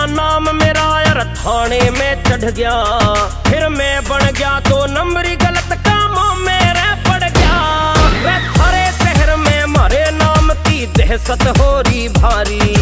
नाम मेरा यार थाने में चढ़ गया, फिर मैं बन गया तो नंबरी गलत कामों में रह पड़ गया। वे थारे शहर में मारे नाम की दहशत हो रही भारी,